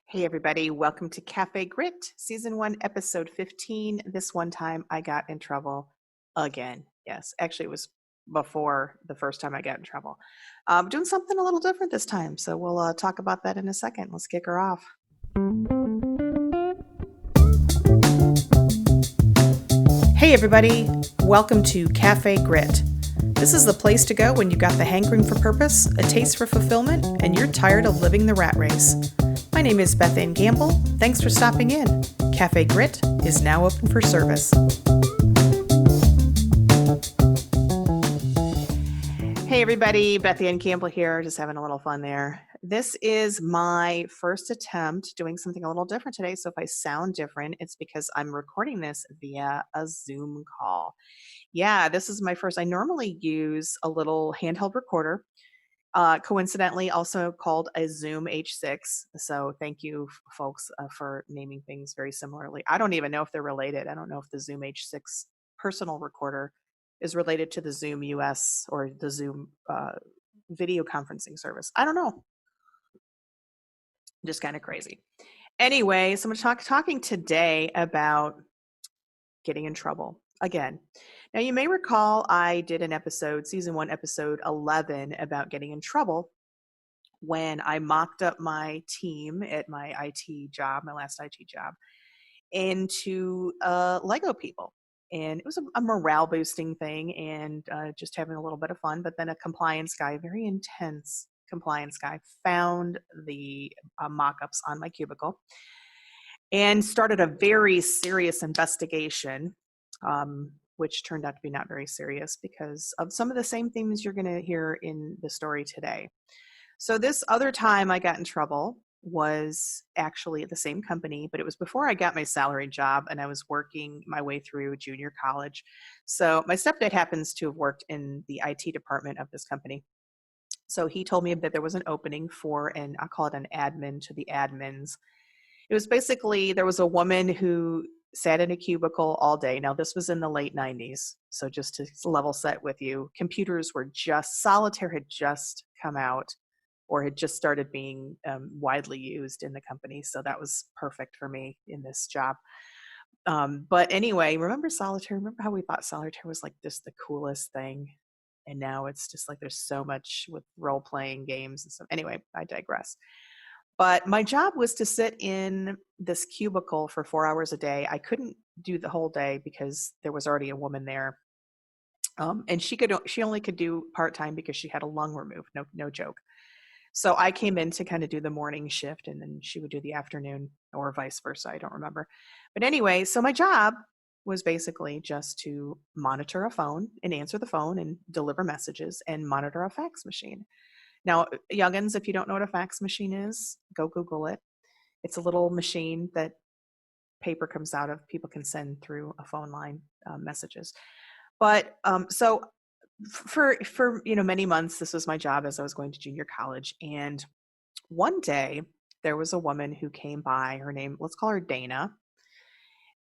Hey everybody, welcome to Café Grit, Season 1, Episode 15. This one time I got in trouble again. Yes, actually it was before the first time I got in trouble. Doing something a little different this time, so we'll talk about that in a second. Let's kick her off. Hey everybody, welcome to Café Grit. This is the place to go when you've got the hankering for purpose, a taste for fulfillment, and you're tired of living the rat race. My name is bethannecampbell. Thanks for stopping in. Café Grit is now open for service. Hey everybody, bethannecampbell here, just having a little fun there. This is my first attempt doing something a little different today, so if I sound different, it's because I'm recording this via a Zoom call. Yeah, this is my first. I normally use a little handheld recorder, coincidentally also called a Zoom H6. So thank you, folks, for naming things very similarly. I don't even know if they're related. I don't know if the Zoom H6 personal recorder is related to the Zoom US or the Zoom video conferencing service. I don't know. Just kind of crazy. Anyway, so I'm talking today about getting in trouble again. Now, you may recall I did an episode, Season 1, Episode 11, about getting in trouble when I mocked up my team at my IT job, my last IT job, into Lego people. And it was a morale boosting thing and just having a little bit of fun. But then a compliance guy, very intense compliance guy, found the mock ups on my cubicle and started a very serious investigation, which turned out to be not very serious because of some of the same themes you're going to hear in the story today. So this other time I got in trouble was actually at the same company, but it was before I got my salary job and I was working my way through junior college. So my stepdad happens to have worked in the IT department of this company. So he told me that there was an opening for I'll call it an admin to the admins. It was basically, there was a woman who sat in a cubicle all day. Now, this was in the late 90s. So just to level set with you, computers were solitaire had just come out or had just started being widely used in the company. So that was perfect for me in this job. But anyway, remember solitaire? Remember how we thought solitaire was like just the coolest thing? And now it's just like there's so much with role-playing games and stuff. Anyway, I digress. But my job was to sit in this cubicle for 4 hours a day. I couldn't do the whole day because there was already a woman there. And she only could do part-time because she had a lung removed, no joke. So I came in to kind of do the morning shift and then she would do the afternoon or vice versa. I don't remember. But anyway, so my job was basically just to monitor a phone and answer the phone and deliver messages and monitor a fax machine. Now, youngins, if you don't know what a fax machine is, go Google it. It's a little machine that paper comes out of. People can send through a phone line messages. But so for many months, this was my job as I was going to junior college. And one day, there was a woman who came by. Her name, let's call her Dana.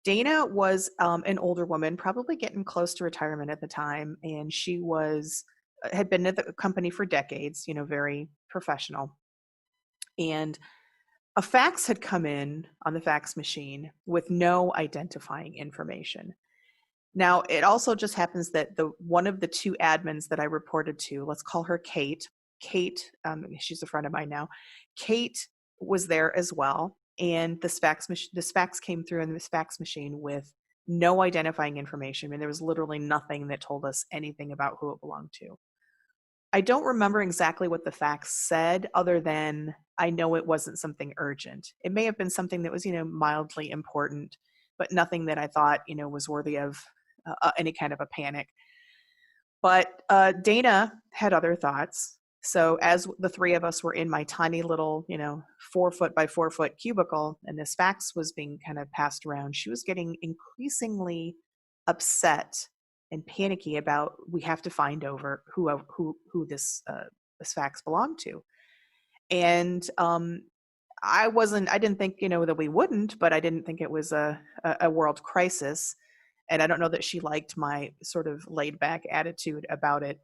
Dana was an older woman, probably getting close to retirement at the time, and she had been at the company for decades, very professional. And a fax had come in on the fax machine with no identifying information. Now, it also just happens that one of the two admins that I reported to, let's call her Kate. Kate, she's a friend of mine now. Kate was there as well, and this fax came through in this fax machine with no identifying information. I mean, there was literally nothing that told us anything about who it belonged to. I don't remember exactly what the fax said, other than I know it wasn't something urgent. It may have been something that was, mildly important, but nothing that I thought, was worthy of any kind of a panic. But Dana had other thoughts. So as the three of us were in my tiny little, 4-foot by 4-foot cubicle, and this fax was being kind of passed around, she was getting increasingly upset and panicky about, we have to find over who this fax belonged to. And I didn't think, that we wouldn't, but I didn't think it was a world crisis. And I don't know that she liked my sort of laid back attitude about it.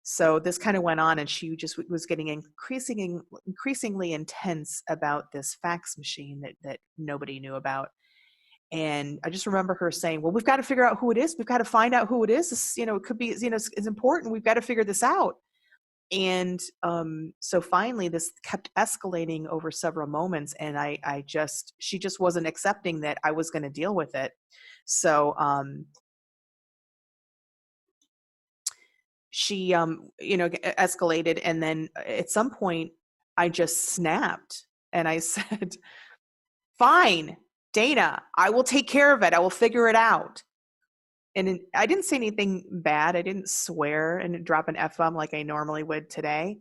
So this kind of went on, and she just was getting increasingly intense about this fax machine that nobody knew about. And I just remember her saying, well, we've got to figure out who it is. We've got to find out who it is. This, it could be, it's important. We've got to figure this out. And so finally this kept escalating over several moments. And she just wasn't accepting that I was going to deal with it. So she, escalated. And then at some point I just snapped and I said, fine, Dana, I will take care of it. I will figure it out. And I didn't say anything bad. I didn't swear and drop an F-bomb like I normally would today.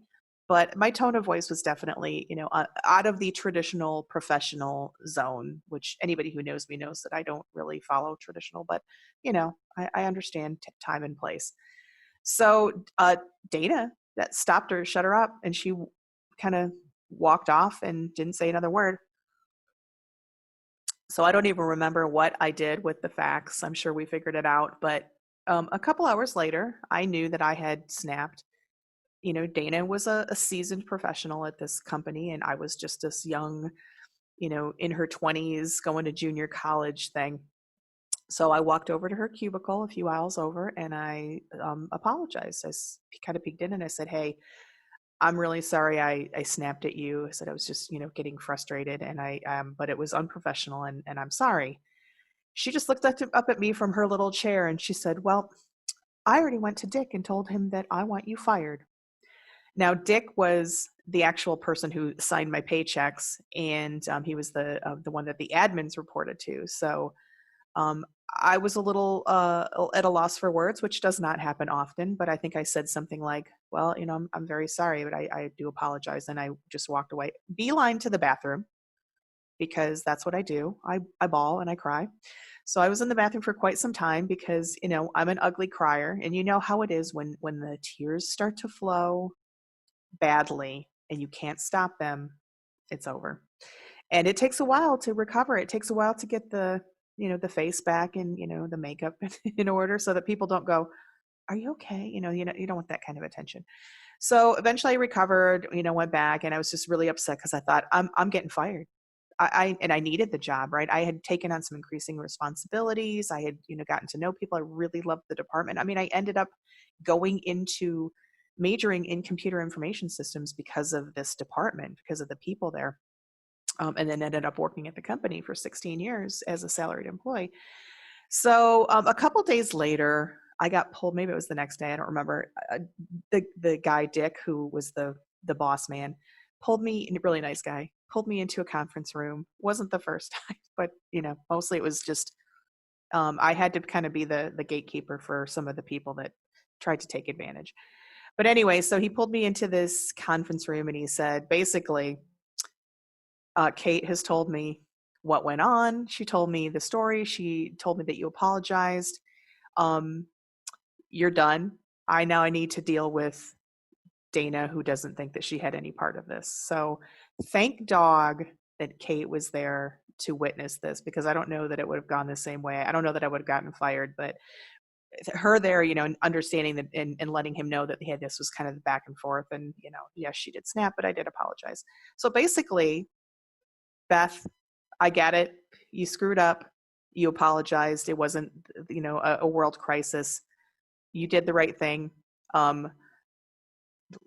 But my tone of voice was definitely, out of the traditional professional zone, which anybody who knows me knows that I don't really follow traditional, but, I understand time and place. So Dana, that stopped her, shut her up, and she kind of walked off and didn't say another word. So I don't even remember what I did with the fax. I'm sure we figured it out. But a couple hours later, I knew that I had snapped. Dana was a seasoned professional at this company, and I was just this young, in her 20s, going to junior college thing. So I walked over to her cubicle a few aisles over, and I apologized. I kind of peeked in and I said, hey, I'm really sorry I snapped at you. I said I was just, getting frustrated, and but it was unprofessional, and I'm sorry. She just looked up at me from her little chair and she said, well, I already went to Dick and told him that I want you fired. Now, Dick was the actual person who signed my paychecks, and he was the one that the admins reported to. So I was a little at a loss for words, which does not happen often, but I think I said something like, well, I'm very sorry, but I do apologize. And I just walked away, beeline to the bathroom, because that's what I do. I bawl and I cry. So I was in the bathroom for quite some time because, I'm an ugly crier, and you know how it is when the tears start to flow badly and you can't stop them, it's over. And it takes a while to recover. It takes a while to get the face back and, the makeup in order, so that people don't go, are you okay? You don't want that kind of attention. So eventually I recovered, went back, and I was just really upset because I thought I'm getting fired. I needed the job, right? I had taken on some increasing responsibilities. I had, gotten to know people. I really loved the department. I mean, I ended up majoring in computer information systems because of this department, because of the people there. And then ended up working at the company for 16 years as a salaried employee. So a couple days later, I got pulled. Maybe it was the next day. I don't remember. The guy, Dick, who was the boss man, pulled me, a really nice guy, pulled me into a conference room. Wasn't the first time, but, mostly it was just, I had to kind of be the gatekeeper for some of the people that tried to take advantage. But anyway, so he pulled me into this conference room and he said, basically, Kate has told me what went on. She told me the story. She told me that you apologized. You're done. I need to deal with Dana, who doesn't think that she had any part of this. So thank dog that Kate was there to witness this, because I don't know that it would have gone the same way. I don't know that I would have gotten fired, but her there, understanding that and letting him know that this was kind of the back and forth, and, yes, she did snap, but I did apologize. So basically, Beth, I get it. You screwed up. You apologized. It wasn't, a world crisis. You did the right thing.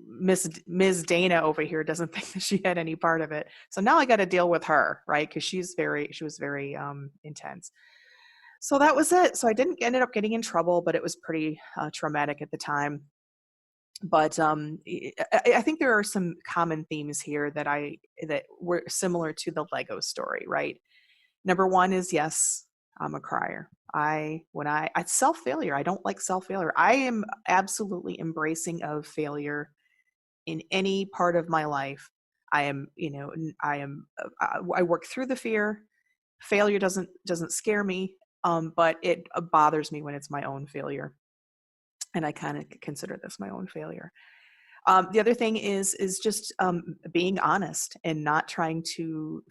Ms. Dana over here doesn't think that she had any part of it. So now I got to deal with her, right? Because she was very intense. So that was it. So I ended up getting in trouble, but it was pretty traumatic at the time. But I think there are some common themes here that were similar to the Lego story, right? Number one is, yes, I'm a crier. I self-failure. I don't like self-failure. I am absolutely embracing of failure in any part of my life. I work through the fear. Failure doesn't scare me, but it bothers me when it's my own failure. And I kind of consider this my own failure. The other thing is just being honest and not trying to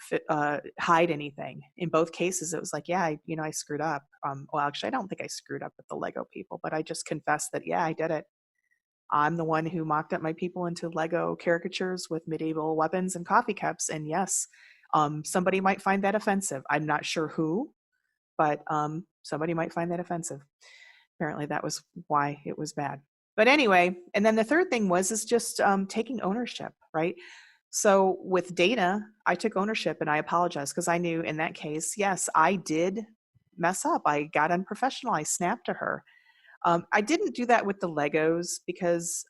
hide anything. In both cases, it was like, yeah, I screwed up. Well, actually, I don't think I screwed up with the Lego people, but I just confessed that, yeah, I did it. I'm the one who mocked up my people into Lego caricatures with medieval weapons and coffee cups. And yes, somebody might find that offensive. I'm not sure who, but somebody might find that offensive. Apparently that was why it was bad. But anyway, and then the third thing is just taking ownership, right? So with Dana, I took ownership and I apologized because I knew in that case, yes, I did mess up. I got unprofessional. I snapped to her. I didn't do that with the Legos because,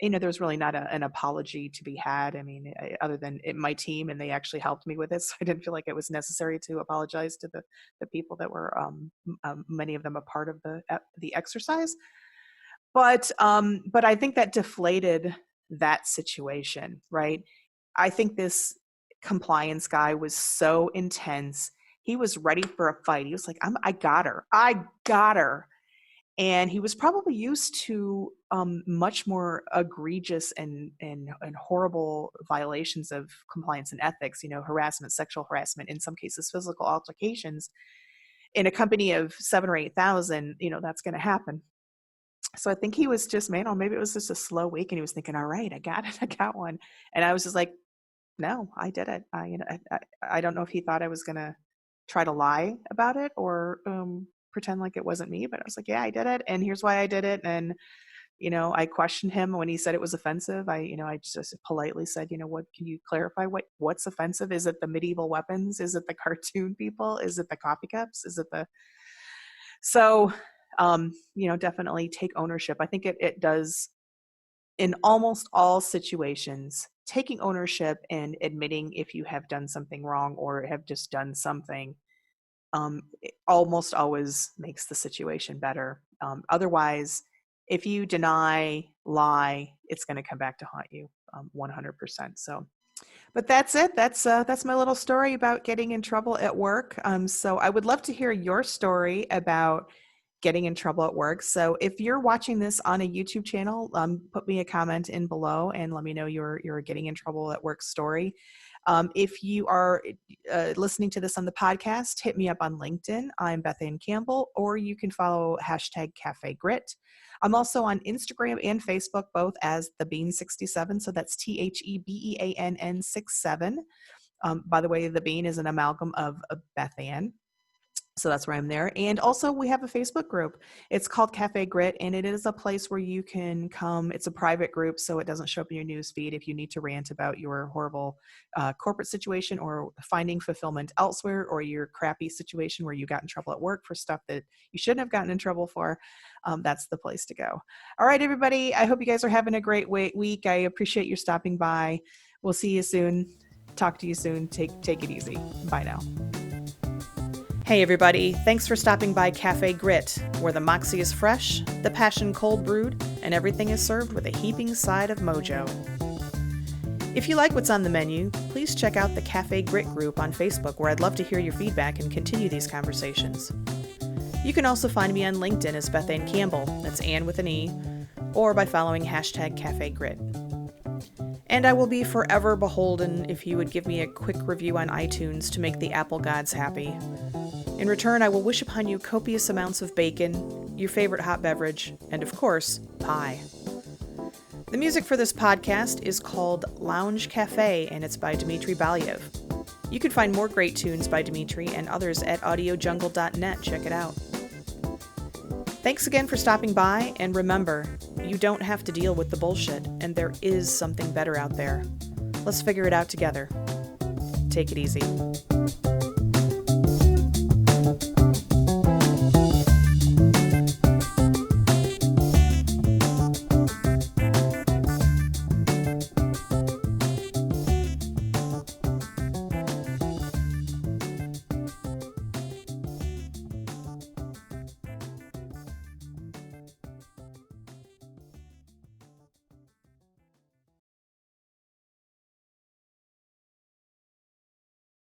there's really not an apology to be had. I mean, other than my team, and they actually helped me with it. So I didn't feel like it was necessary to apologize to the people that were, many of them a part of the exercise. But I think that deflated that situation, right? I think this compliance guy was so intense. He was ready for a fight. He was like, I got her. I got her. And he was probably used to much more egregious and horrible violations of compliance and ethics, harassment, sexual harassment, in some cases, physical altercations. In a company of 7 or 8,000, that's going to happen. So I think he was just, maybe it was just a slow week and he was thinking, all right, I got it. I got one. And I was just like, no, I did it. I don't know if he thought I was going to try to lie about it or pretend like it wasn't me, but I was like, yeah, I did it. And here's why I did it. And, I questioned him when he said it was offensive. I just politely said, what, can you clarify what's offensive? Is it the medieval weapons? Is it the cartoon people? Is it the coffee cups? Is it so, definitely take ownership. I think it does in almost all situations. Taking ownership and admitting if you have done something wrong or have just done something it almost always makes the situation better. Otherwise, if you deny, lie, it's going to come back to haunt you 100%. So, but that's it. That's my little story about getting in trouble at work. So I would love to hear your story about getting in trouble at work. So if you're watching this on a YouTube channel, put me a comment in below and let me know your getting in trouble at work story. If you are listening to this on the podcast, hit me up on LinkedIn. I'm bethannecampbell, or you can follow #cafégrit. I'm also on Instagram and Facebook, both as the Bean67. So that's TheBeann 67. By the way, the Bean is an amalgam of Beth Ann. So that's where I'm there. And also we have a Facebook group. It's called cafégrit, and it is a place where you can come. It's a private group, so it doesn't show up in your news feed if you need to rant about your horrible corporate situation or finding fulfillment elsewhere, or your crappy situation where you got in trouble at work for stuff that you shouldn't have gotten in trouble for. That's the place to go. All right, everybody. I hope you guys are having a great week. I appreciate your stopping by. We'll see you soon. Talk to you soon. Take it easy. Bye now. Hey everybody, thanks for stopping by cafégrit, where the moxie is fresh, the passion cold brewed, and everything is served with a heaping side of mojo. If you like what's on the menu, please check out the cafégrit group on Facebook, where I'd love to hear your feedback and continue these conversations. You can also find me on LinkedIn as bethannecampbell, that's Ann with an E, or by following #cafégrit. And I will be forever beholden if you would give me a quick review on iTunes to make the Apple gods happy. In return, I will wish upon you copious amounts of bacon, your favorite hot beverage, and of course, pie. The music for this podcast is called Lounge Café, and it's by Dmitry Balyev. You can find more great tunes by Dmitry and others at audiojungle.net. Check it out. Thanks again for stopping by, and remember, you don't have to deal with the bullshit, and there is something better out there. Let's figure it out together. Take it easy.